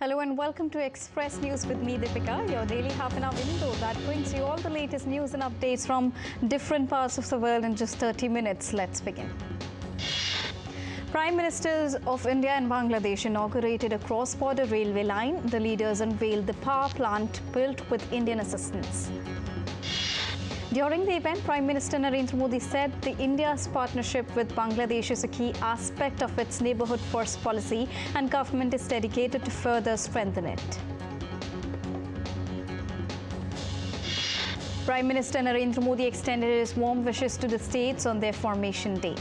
Hello and welcome to Express News with me, Deepika, your daily half-an-hour window that brings you all the latest news and updates from different parts of the world in just 30 minutes. Let's begin. Prime Ministers of India and Bangladesh inaugurated a cross-border railway line. The leaders unveiled the power plant built with Indian assistance. During the event, Prime Minister Narendra Modi said the India's partnership with Bangladesh is a key aspect of its neighbourhood first policy and government is dedicated to further strengthen it. Prime Minister Narendra Modi extended his warm wishes to the states on their formation day.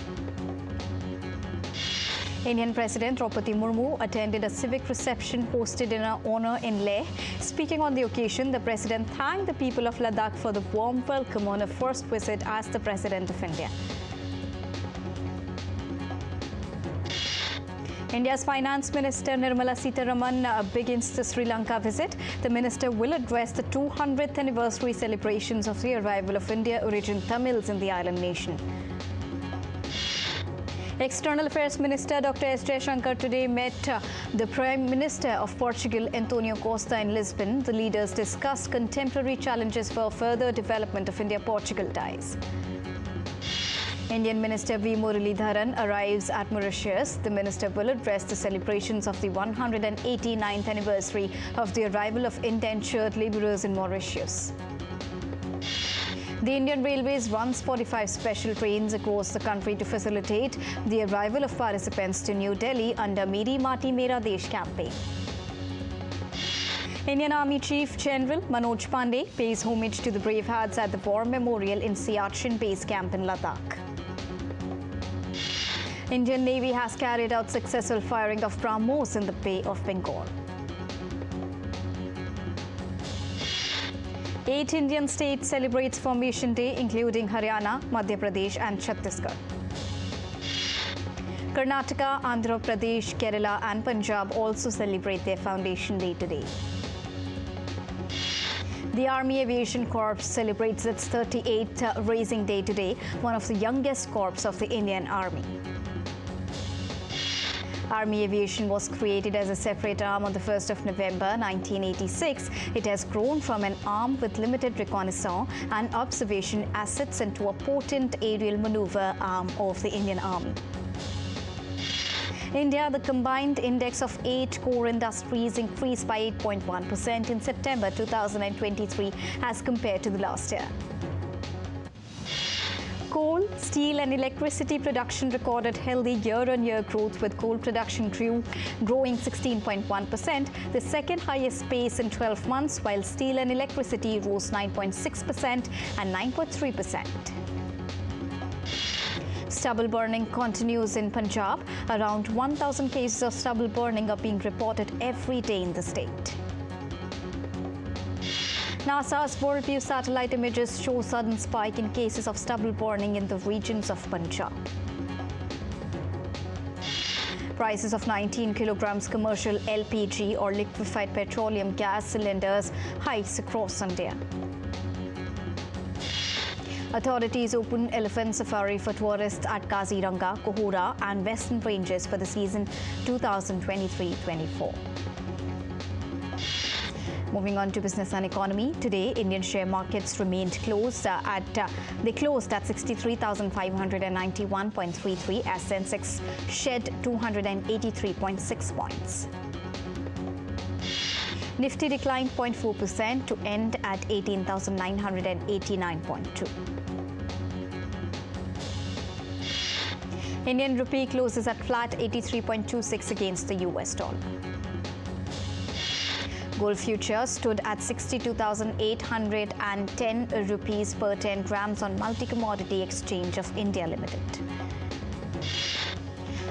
Indian President Draupadi Murmu attended a civic reception hosted in her honour in Leh. Speaking on the occasion, the President thanked the people of Ladakh for the warm welcome on her first visit as the President of India. India's Finance Minister Nirmala Sitharaman begins the Sri Lanka visit. The minister will address the 200th anniversary celebrations of the arrival of India-origin Tamils in the island nation. External Affairs Minister Dr. S. Jaishankar today met the Prime Minister of Portugal, Antonio Costa, in Lisbon. The leaders discussed contemporary challenges for further development of India-Portugal ties. Indian Minister V. Muralidharan arrives at Mauritius. The minister will address the celebrations of the 189th anniversary of the arrival of indentured labourers in Mauritius. The Indian Railways runs 45 special trains across the country to facilitate the arrival of participants to New Delhi under Meri Mati Mera Desh campaign. Indian Army Chief General Manoj Pandey pays homage to the brave hearts at the War Memorial in Siachen Base Camp in Ladakh. Indian Navy has carried out successful firing of BrahMos in the Bay of Bengal. 8 Indian states celebrates Formation Day, including Haryana, Madhya Pradesh and Chhattisgarh. Karnataka, Andhra Pradesh, Kerala and Punjab also celebrate their Foundation Day today. The Army Aviation Corps celebrates its 38th Raising Day today, one of the youngest corps of the Indian Army. Army Aviation was created as a separate arm on the 1st of November 1986. It has grown from an arm with limited reconnaissance and observation assets into a potent aerial maneuver arm of the Indian Army. India, the combined index of 8 core industries increased by 8.1% in September 2023 as compared to the last year. Coal, steel and electricity production recorded healthy year-on-year growth, with coal production growing 16.1%, the second highest pace in 12 months, while steel and electricity rose 9.6% and 9.3%. Stubble burning continues in Punjab. Around 1,000 cases of stubble burning are being reported every day in the state. NASA's Worldview satellite images show sudden spike in cases of stubble burning in the regions of Punjab. Prices of 19 kilograms commercial LPG or liquefied petroleum gas cylinders hikes across India. Authorities open elephant safari for tourists at Kaziranga, Kohura and Western Ranges for the season 2023-24. Moving on to business and economy, today Indian share markets remained closed they closed at 63,591.33 as Sensex shed 283.6 points. Nifty declined 0.4% to end at 18,989.2. Indian rupee closes at flat 83.26 against the US dollar. Gold futures stood at 62,810 rupees per 10 grams on Multi-Commodity Exchange of India Limited.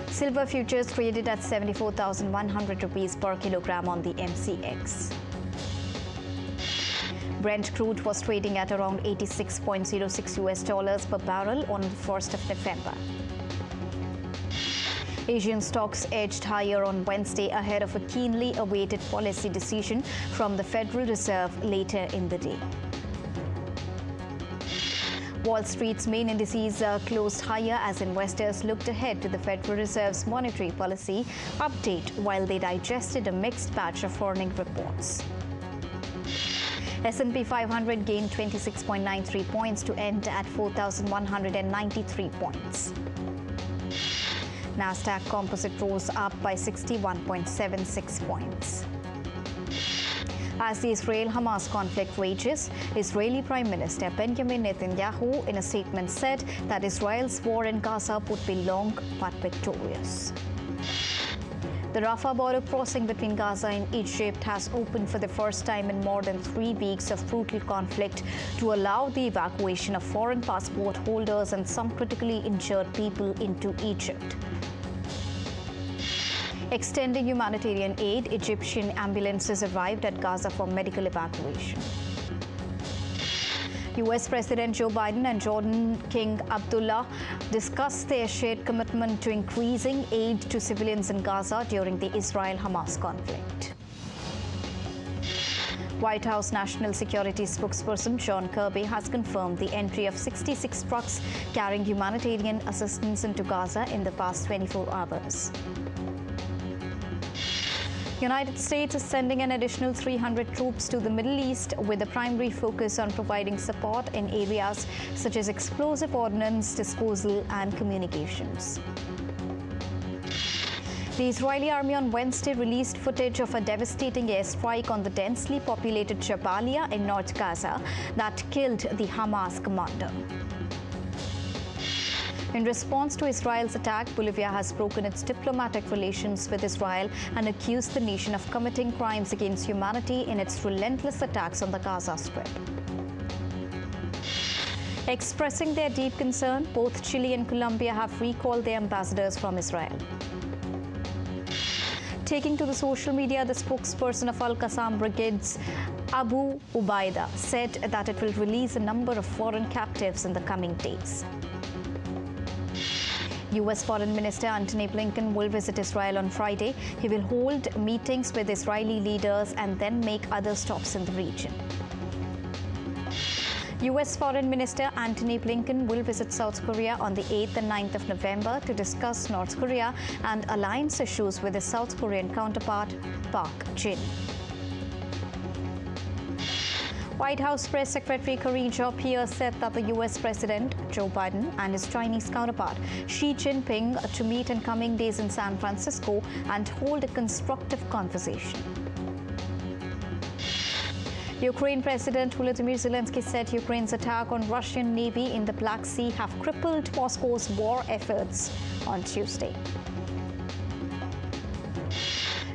Silver futures traded at 74,100 rupees per kilogram on the MCX. Brent crude was trading at around $86.06 US per barrel on the 1st of November. Asian stocks edged higher on Wednesday ahead of a keenly awaited policy decision from the Federal Reserve later in the day. Wall Street's main indices closed higher as investors looked ahead to the Federal Reserve's monetary policy update while they digested a mixed batch of earnings reports. S&P 500 gained 26.93 points to end at 4,193 points. Nasdaq Composite rose up by 61.76 points. As the Israel-Hamas conflict rages, Israeli Prime Minister Benjamin Netanyahu in a statement said that Israel's war in Gaza would be long but victorious. The Rafah border crossing between Gaza and Egypt has opened for the first time in more than 3 weeks of brutal conflict to allow the evacuation of foreign passport holders and some critically injured people into Egypt. Extending humanitarian aid, Egyptian ambulances arrived at Gaza for medical evacuation. U.S. President Joe Biden and Jordan King Abdullah discussed their shared commitment to increasing aid to civilians in Gaza during the Israel-Hamas conflict. White House National Security spokesperson John Kirby has confirmed the entry of 66 trucks carrying humanitarian assistance into Gaza in the past 24 hours. United States is sending an additional 300 troops to the Middle East with a primary focus on providing support in areas such as explosive ordnance disposal and communications. The Israeli army on Wednesday released footage of a devastating airstrike on the densely populated Jabalia in North Gaza that killed the Hamas commander. In response to Israel's attack, Bolivia has broken its diplomatic relations with Israel and accused the nation of committing crimes against humanity in its relentless attacks on the Gaza Strip. Expressing their deep concern, both Chile and Colombia have recalled their ambassadors from Israel. Taking to the social media, the spokesperson of Al-Qassam Brigade's Abu Ubaida said that it will release a number of foreign captives in the coming days. U.S. Foreign Minister Antony Blinken will visit Israel on Friday. He will hold meetings with Israeli leaders and then make other stops in the region. U.S. Foreign Minister Antony Blinken will visit South Korea on the 8th and 9th of November to discuss North Korea and alliance issues with his South Korean counterpart, Park Jin. White House Press Secretary Karine Jean-Pierre said that the U.S. President Joe Biden and his Chinese counterpart Xi Jinping to meet in coming days in San Francisco and hold a constructive conversation. Ukraine President Volodymyr Zelensky said Ukraine's attack on Russian Navy in the Black Sea have crippled Moscow's war efforts on Tuesday.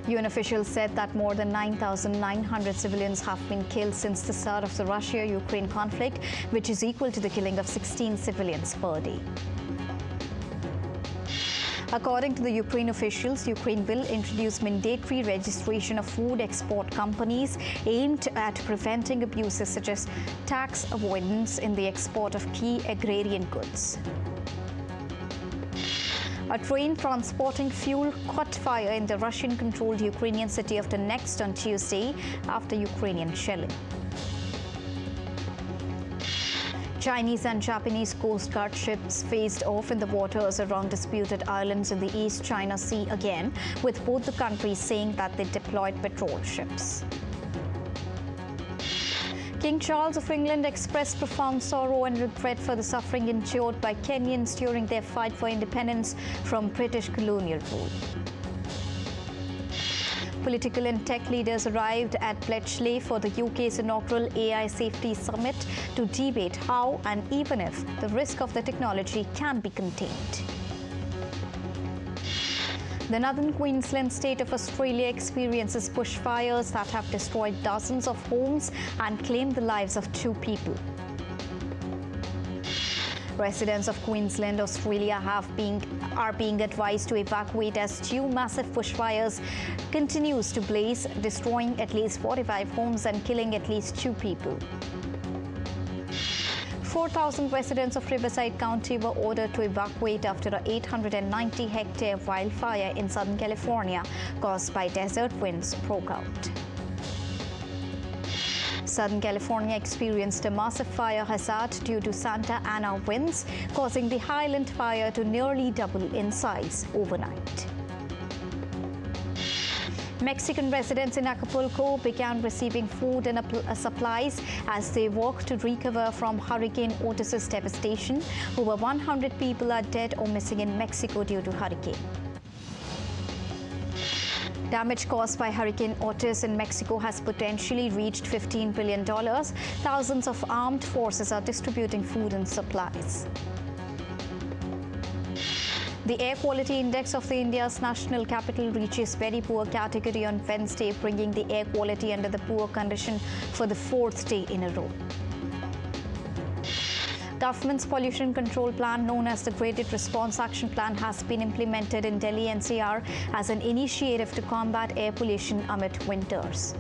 UN officials said that more than 9,900 civilians have been killed since the start of the Russia-Ukraine conflict, which is equal to the killing of 16 civilians per day. According to the Ukraine officials, Ukraine will introduce mandatory registration of food export companies aimed at preventing abuses such as tax avoidance in the export of key agrarian goods. A train transporting fuel caught fire in the Russian-controlled Ukrainian city of Donetsk on Tuesday after Ukrainian shelling. Chinese and Japanese Coast Guard ships faced off in the waters around disputed islands in the East China Sea again, with both the countries saying that they deployed patrol ships. King Charles of England expressed profound sorrow and regret for the suffering endured by Kenyans during their fight for independence from British colonial rule. Political and tech leaders arrived at Bletchley for the UK's inaugural AI Safety Summit to debate how and even if the risk of the technology can be contained. The northern Queensland state of Australia experiences bushfires that have destroyed dozens of homes and claimed the lives of 2 people. Residents of Queensland, Australia are being advised to evacuate as 2 massive bushfires continues to blaze, destroying at least 45 homes and killing at least 2 people. 4,000 residents of Riverside County were ordered to evacuate after a 890-hectare wildfire in Southern California caused by desert winds broke out. Southern California experienced a massive fire hazard due to Santa Ana winds, causing the Highland fire to nearly double in size overnight. Mexican residents in Acapulco began receiving food and supplies as they work to recover from Hurricane Otis's devastation. Over 100 people are dead or missing in Mexico due to hurricane. Damage caused by Hurricane Otis in Mexico has potentially reached $15 billion. Thousands of armed forces are distributing food and supplies. The air quality index of the India's national capital reaches very poor category on Wednesday, bringing the air quality under the poor condition for the fourth day in a row. Government's pollution control plan, known as the Graded Response Action Plan, has been implemented in Delhi NCR as an initiative to combat air pollution amid winters.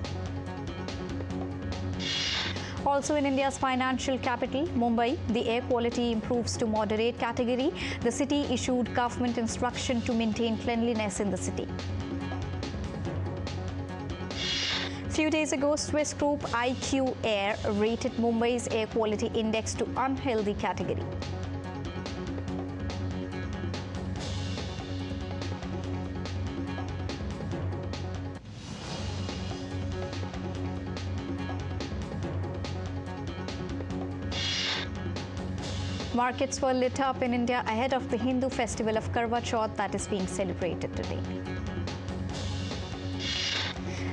Also in India's financial capital, Mumbai, the air quality improves to moderate category. The city issued government instruction to maintain cleanliness in the city. Few days ago, Swiss group IQ Air rated Mumbai's air quality index to unhealthy category. Markets were lit up in India ahead of the Hindu festival of Karwa Chauth that is being celebrated today.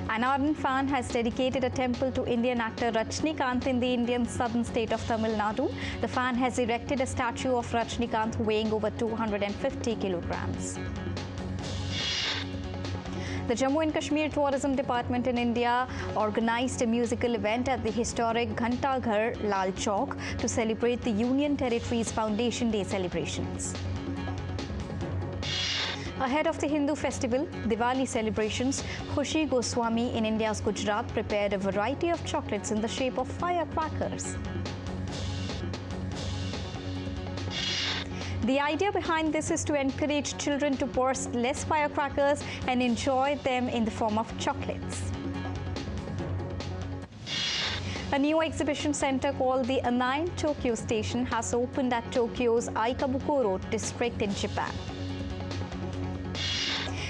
An ardent fan has dedicated a temple to Indian actor Rajnikant in the Indian southern state of Tamil Nadu. The fan has erected a statue of Rajnikant weighing over 250 kilograms. The Jammu and Kashmir Tourism Department in India organized a musical event at the historic Ghantaghar Lal Chowk to celebrate the Union Territory's Foundation Day celebrations. Ahead of the Hindu festival, Diwali celebrations, Khushi Goswami in India's Gujarat prepared a variety of chocolates in the shape of firecrackers. The idea behind this is to encourage children to burst less firecrackers and enjoy them in the form of chocolates. A new exhibition center called the Anine Tokyo Station has opened at Tokyo's Aikabukuro district in Japan.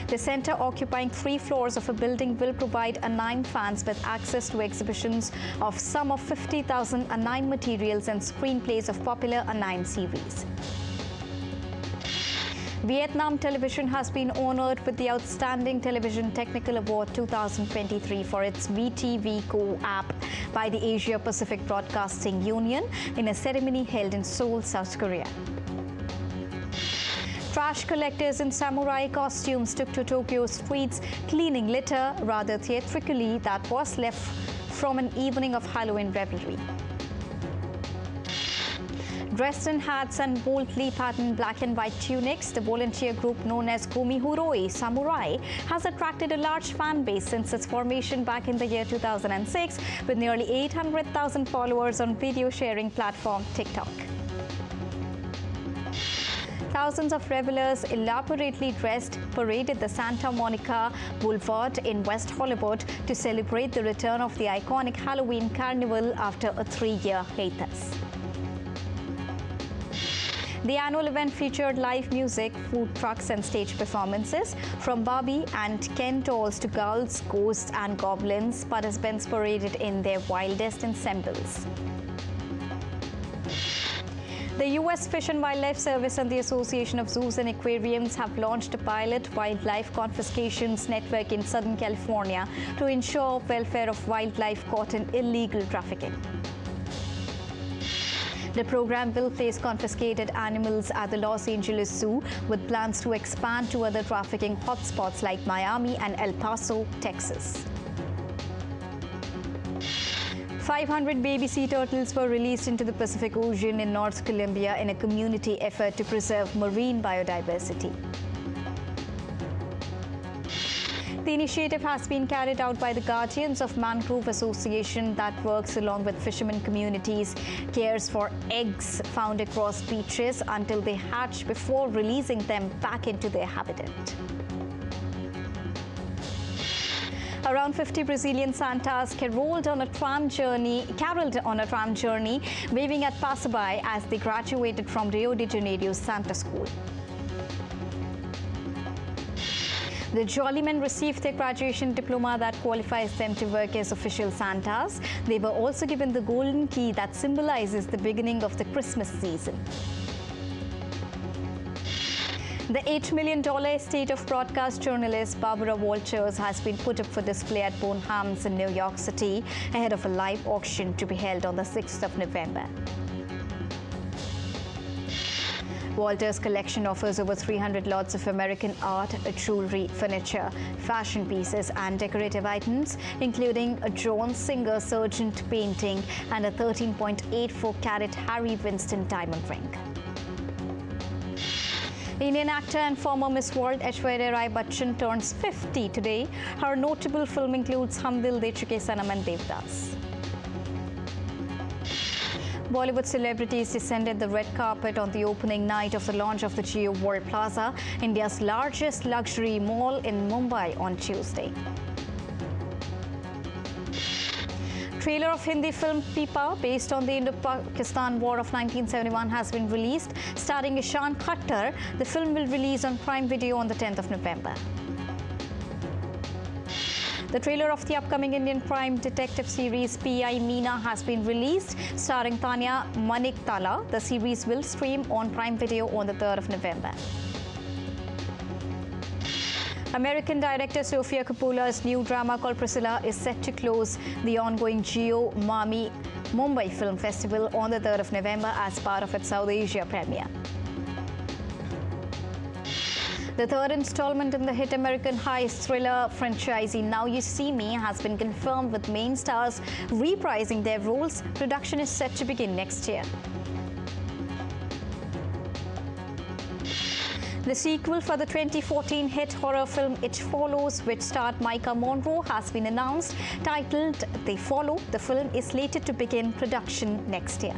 The center, occupying 3 floors of a building, will provide Anine fans with access to exhibitions of some of 50,000 Anine materials and screenplays of popular Anine series. Vietnam Television has been honored with the Outstanding Television Technical Award 2023 for its VTV Co-app by the Asia Pacific Broadcasting Union in a ceremony held in Seoul, South Korea. Trash collectors in samurai costumes took to Tokyo's streets, cleaning litter rather theatrically that was left from an evening of Halloween revelry. Dressed in hats and boldly patterned black and white tunics, the volunteer group known as Gomihuroi Samurai has attracted a large fan base since its formation back in the year 2006, with nearly 800,000 followers on video sharing platform TikTok. Thousands of revelers, elaborately dressed, paraded the Santa Monica Boulevard in West Hollywood to celebrate the return of the iconic Halloween carnival after a 3-year hiatus. The annual event featured live music, food trucks and stage performances. From Barbie and Ken dolls to ghouls, ghosts and goblins, participants paraded in their wildest ensembles. The U.S. Fish and Wildlife Service and the Association of Zoos and Aquariums have launched a pilot wildlife confiscations network in Southern California to ensure welfare of wildlife caught in illegal trafficking. The program will place confiscated animals at the Los Angeles Zoo, with plans to expand to other trafficking hotspots like Miami and El Paso, Texas. 500 baby sea turtles were released into the Pacific Ocean in North Colombia in a community effort to preserve marine biodiversity. The initiative has been carried out by the Guardians of Mangrove Association that works along with fishermen communities, cares for eggs found across beaches until they hatch before releasing them back into their habitat. Around 50 Brazilian Santas caroled on a tram journey, waving at passerby as they graduated from Rio de Janeiro's Santa School. The Jolly Men received their graduation diploma that qualifies them to work as official Santas. They were also given the golden key that symbolizes the beginning of the Christmas season. The $8 million estate of broadcast journalist Barbara Walters has been put up for display at Bonhams in New York City ahead of a live auction to be held on the 6th of November. Walters' collection offers over 300 lots of American art, jewelry, furniture, fashion pieces and decorative items, including a John Singer Sargent painting and a 13.84-carat Harry Winston diamond ring. Indian actor and former Miss World Aishwarya Rai Bachchan turns 50 today. Her notable film includes Hum Dil De Chuke Sanam and Devdas. Bollywood celebrities descended the red carpet on the opening night of the launch of the Jio World Plaza, India's largest luxury mall in Mumbai on Tuesday. Trailer of Hindi film Pipa, based on the Indo-Pakistan War of 1971, has been released. Starring Ishan Khattar, the film will release on Prime Video on the 10th of November. The trailer of the upcoming Indian crime detective series P.I. Meena has been released, starring Tanya Maniktala. The series will stream on Prime Video on the 3rd of November. American director Sofia Coppola's new drama called Priscilla is set to close the ongoing Jio Mami Mumbai Film Festival on the 3rd of November as part of its South Asia premiere. The third installment in the hit American heist thriller franchise Now You See Me has been confirmed, with main stars reprising their roles. Production is set to begin next year. The sequel for the 2014 hit horror film It Follows, which starred Micah Monroe, has been announced. Titled They Follow, the film is slated to begin production next year.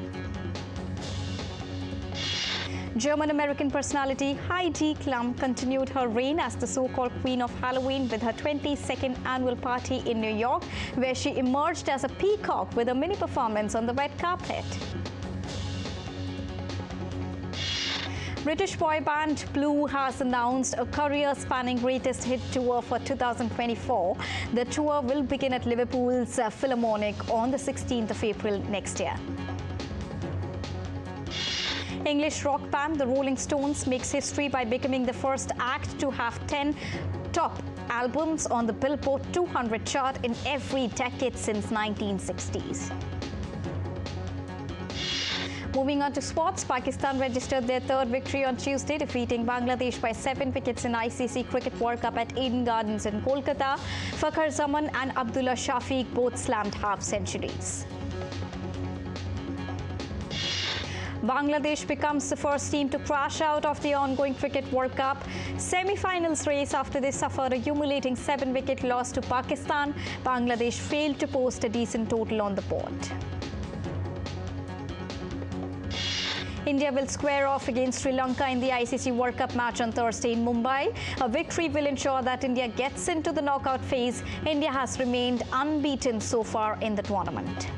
German-American personality Heidi Klum continued her reign as the so-called Queen of Halloween with her 22nd annual party in New York, where she emerged as a peacock with a mini performance on the red carpet. British boy band Blue has announced a career-spanning greatest hit tour for 2024. The tour will begin at Liverpool's Philharmonic on the 16th of April next year. English rock band The Rolling Stones makes history by becoming the first act to have 10 top albums on the Billboard 200 chart in every decade since 1960s. Moving on to sports, Pakistan registered their third victory on Tuesday, defeating Bangladesh by 7 wickets in ICC Cricket World Cup at Eden Gardens in Kolkata. Fakhar Zaman and Abdullah Shafiq both slammed half-centuries. Bangladesh becomes the first team to crash out of the ongoing Cricket World Cup semi-finals race after they suffered a humiliating 7-wicket loss to Pakistan. Bangladesh failed to post a decent total on the board. India will square off against Sri Lanka in the ICC World Cup match on Thursday in Mumbai. A victory will ensure that India gets into the knockout phase. India has remained unbeaten so far in the tournament.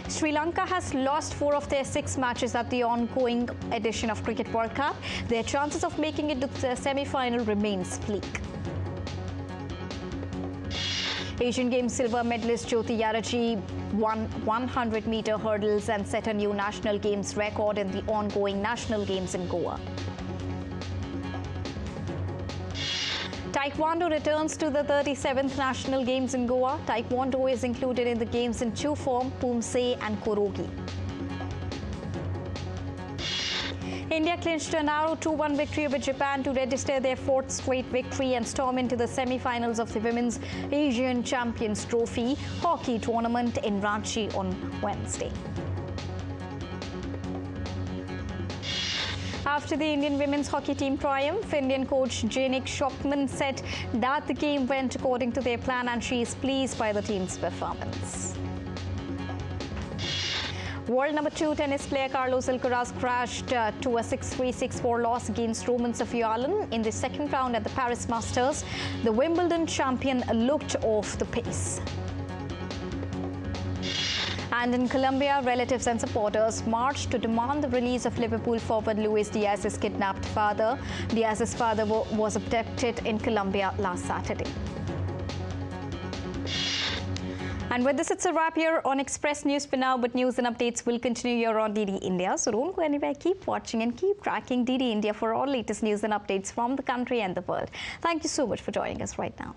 Sri Lanka has lost 4 of their 6 matches at the ongoing edition of Cricket World Cup. Their chances of making it to the semi-final remains bleak. Asian Games silver medalist Jyoti Yaraji won 100-meter hurdles and set a new National Games record in the ongoing National Games in Goa. Taekwondo returns to the 37th National Games in Goa. Taekwondo is included in the games in 2 forms, Pumse and Korogi. India clinched a narrow 2-1 victory over Japan to register their 4th straight victory and storm into the semi-finals of the Women's Asian Champions Trophy hockey tournament in Ranchi on Wednesday. After the Indian women's hockey team triumph, Indian coach Janik Shockman said that the game went according to their plan and she is pleased by the team's performance. World number 2 tennis player Carlos Alcaraz crashed to a 6-3, 6-4 loss against Roman Safiyullin in the second round at the Paris Masters. The Wimbledon champion looked off the pace. And in Colombia, relatives and supporters marched to demand the release of Liverpool forward Luis Diaz's kidnapped father. Diaz's father was abducted in Colombia last Saturday. And with this, it's a wrap here on Express News for now, but news and updates will continue here on DD India. So don't go anywhere. Keep watching and keep tracking DD India for all latest news and updates from the country and the world. Thank you so much for joining us right now.